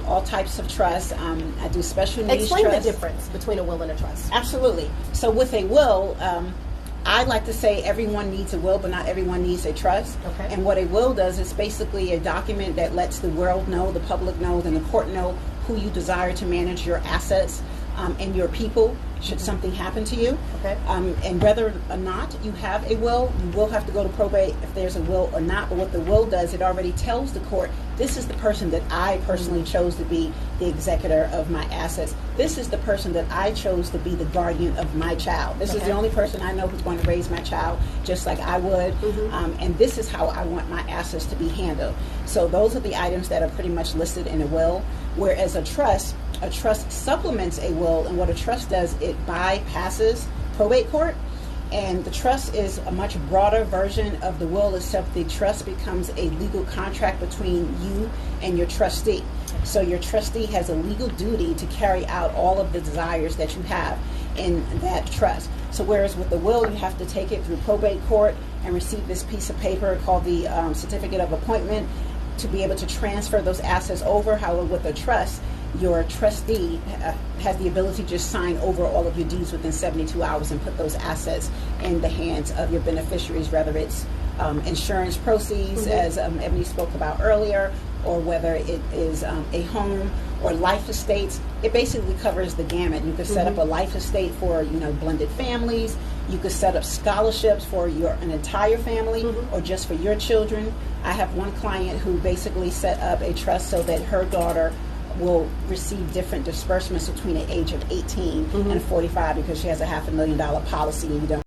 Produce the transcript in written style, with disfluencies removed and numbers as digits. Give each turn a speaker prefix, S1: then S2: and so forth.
S1: all types of trusts. I do special needs
S2: Explain
S1: trusts.
S2: the difference between a will and a trust.
S1: Absolutely. So with a will, I like to say everyone needs a will, but not everyone needs a trust.
S2: Okay.
S1: And what a will does is basically a document that lets the world know, the public know, and the court know who you desire to manage your assets and your people should something happen to you.
S2: Okay.
S1: And whether or not you have a will, you will have to go to probate if there's a will or not. But what the will does, it already tells the court, this is the person that I personally chose to be the executor of my assets. This is the person that I chose to be the guardian of my child. This is the only person I know who's going to raise my child just like I would. And this is how I want my assets to be handled. So those are the items that are pretty much listed in a will. Whereas a trust supplements a will, and what a trust does, it bypasses probate court. And the trust is a much broader version of the will, except the trust becomes a legal contract between you and your trustee. So your trustee has a legal duty to carry out all of the desires that you have in that trust. So whereas with the will, you have to take it through probate court and receive this piece of paper called the certificate of appointment to be able to transfer those assets over. However, with a trust, your trustee has the ability to just sign over all of your deeds within 72 hours and put those assets in the hands of your beneficiaries, whether it's insurance proceeds, as Ebony spoke about earlier, or whether it is a home or life estates. It basically covers the gamut. You could set up a life estate for blended families. You could set up scholarships for an entire family or just for your children. I have one client who basically set up a trust so that her daughter will receive different disbursements between the age of 18 and 45 because she has a $500,000 policy and you don't